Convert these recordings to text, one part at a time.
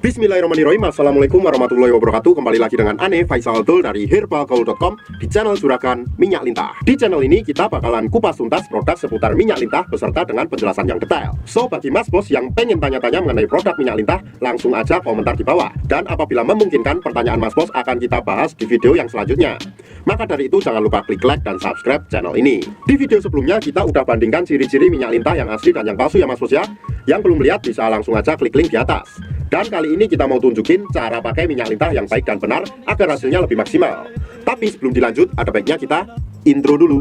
Bismillahirrahmanirrahim. Assalamualaikum warahmatullahi wabarakatuh. Kembali lagi dengan Ane Faisal Abdul dari herbalgaul.com di channel Juragan Minyak Lintah. Di channel ini kita bakalan kupas tuntas produk seputar minyak lintah beserta dengan penjelasan yang detail. So, bagi mas bos yang pengen tanya-tanya mengenai produk minyak lintah, langsung aja komentar di bawah. Dan apabila memungkinkan, pertanyaan mas bos akan kita bahas di video yang selanjutnya. Maka dari itu jangan lupa klik like dan subscribe channel ini. Di video sebelumnya kita udah bandingkan ciri-ciri minyak lintah yang asli dan yang palsu ya mas bos ya. Yang belum lihat bisa langsung aja klik link di atas. Dan kali ini kita mau tunjukin cara pakai minyak lintah yang baik dan benar agar hasilnya lebih maksimal. Tapi sebelum dilanjut, ada baiknya kita intro dulu.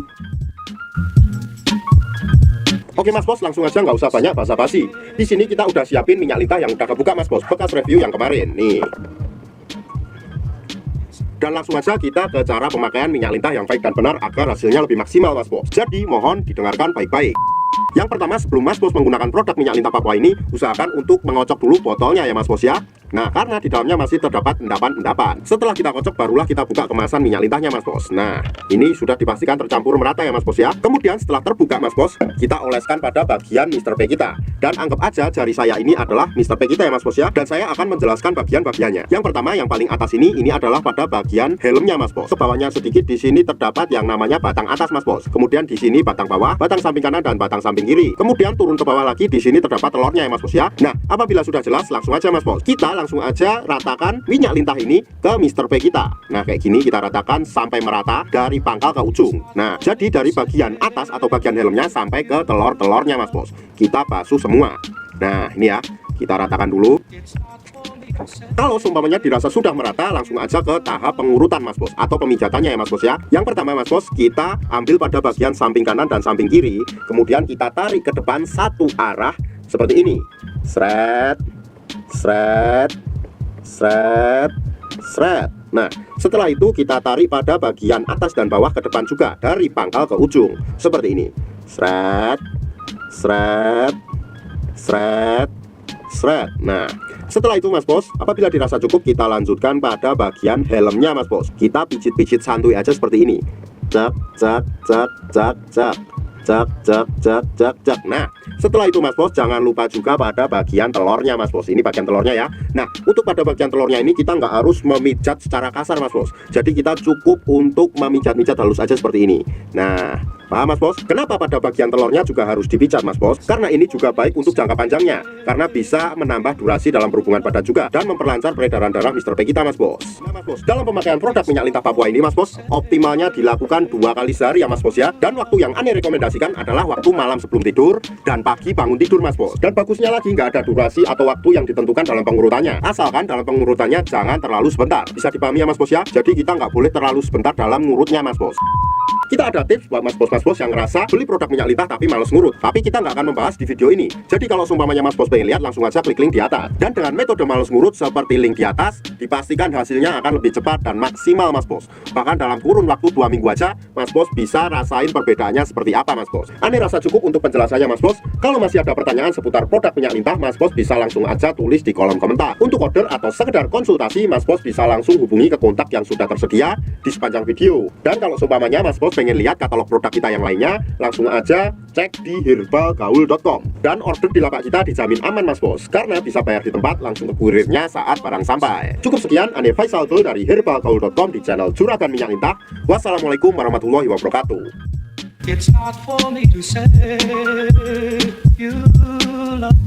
Oke mas bos, langsung aja nggak usah banyak basa-basi. Di sini kita udah siapin minyak lintah yang udah kebuka mas bos, bekas review yang kemarin nih. Dan langsung aja kita ke cara pemakaian minyak lintah yang baik dan benar agar hasilnya lebih maksimal mas bos. Jadi mohon didengarkan baik-baik. Yang pertama, sebelum mas bos menggunakan produk minyak lintah Papua ini, usahakan untuk mengocok dulu botolnya ya mas bos ya. Nah, karena di dalamnya masih terdapat endapan-endapan. Setelah kita kocok, barulah kita buka kemasan minyak lintahnya mas bos. Nah, ini sudah dipastikan tercampur merata ya mas bos ya. Kemudian setelah terbuka mas bos, kita oleskan pada bagian Mr. P kita. Dan anggap aja jari saya ini adalah Mr. P kita ya mas bos ya. Dan saya akan menjelaskan bagian-bagiannya. Yang pertama, yang paling atas ini adalah pada bagian helmnya mas bos. Sebawahnya sedikit di sini terdapat yang namanya batang atas mas bos. Kemudian di sini batang bawah, batang samping kanan dan batang samping kiri. Kemudian turun ke bawah lagi, di sini terdapat telurnya ya mas bos ya. Nah, apabila sudah jelas, langsung aja mas bos. Kita langsung aja ratakan minyak lintah ini ke Mr. P kita. Nah, kayak gini kita ratakan sampai merata dari pangkal ke ujung. Nah, jadi dari bagian atas atau bagian helmnya sampai ke telur-telurnya mas bos. Kita basuh semua. Nah, ini ya, kita ratakan dulu. Kalau seumpamanya dirasa sudah merata, langsung aja ke tahap pengurutan mas bos, atau pemijatannya ya mas bos ya. Yang pertama mas bos, kita ambil pada bagian samping kanan dan samping kiri. Kemudian kita tarik ke depan satu arah seperti ini. Sret, sret, sret, sret. Nah, setelah itu kita tarik pada bagian atas dan bawah ke depan juga, dari pangkal ke ujung seperti ini. Sret, sret, sret, sret. Nah, setelah itu mas bos, apabila dirasa cukup, kita lanjutkan pada bagian helmnya mas bos. Kita pijit-pijit santuy aja seperti ini. Cek, cek, cek, cek, cek, cek, cek, cek, cek, cek. Nah, setelah itu mas bos, jangan lupa juga pada bagian telurnya mas bos. Ini bagian telurnya ya. Nah, untuk pada bagian telurnya ini kita nggak harus memijat secara kasar mas bos. Jadi kita cukup untuk memijat-mijat halus aja seperti ini. Nah, paham mas bos? Kenapa pada bagian telurnya juga harus dipijat mas bos? Karena ini juga baik untuk jangka panjangnya. Karena bisa menambah durasi dalam berhubungan badan juga. Dan memperlancar peredaran darah Mr. P kita mas bos. Nah mas bos, dalam pemakaian produk minyak lintah Papua ini mas bos, optimalnya dilakukan 2 kali sehari ya mas bos ya. Dan waktu yang Ane rekomendasikan adalah waktu malam sebelum tidur dan pagi bangun tidur mas bos. Dan bagusnya lagi nggak ada durasi atau waktu yang ditentukan dalam pengurutannya. Asalkan dalam pengurutannya jangan terlalu sebentar. Bisa dipahami ya mas bos ya. Jadi kita nggak boleh terlalu sebentar dalam ngurutnya mas bos. Kita ada tips buat mas bos yang ngerasa beli produk minyak lintah tapi males ngurut. Tapi kita nggak akan membahas di video ini. Jadi kalau seumpamanya mas bos pengen lihat, langsung aja klik link di atas. Dan dengan metode males ngurut seperti link di atas, dipastikan hasilnya akan lebih cepat dan maksimal mas bos. Bahkan dalam kurun waktu 2 minggu aja, mas bos bisa rasain perbedaannya seperti apa mas bos. Ane rasa cukup untuk penjelasannya mas bos. Kalau masih ada pertanyaan seputar produk minyak lintah, mas bos bisa langsung aja tulis di kolom komentar. Untuk order atau sekedar konsultasi, mas bos bisa langsung hubungi ke kontak yang sudah tersedia di sepanjang video. Dan kalau seumpamanya mas bos pengen lihat katalog produk kita yang lainnya, langsung aja cek di herbalgaul.com. Dan order di lapak kita dijamin aman mas bos, karena bisa bayar di tempat, langsung ke kurirnya saat barang sampai. Cukup sekian, Ane Faisal Abdul dari herbalgaul.com di channel Juragan Minyak Lintah. Wassalamualaikum warahmatullahi wabarakatuh. It's hard for me to say you love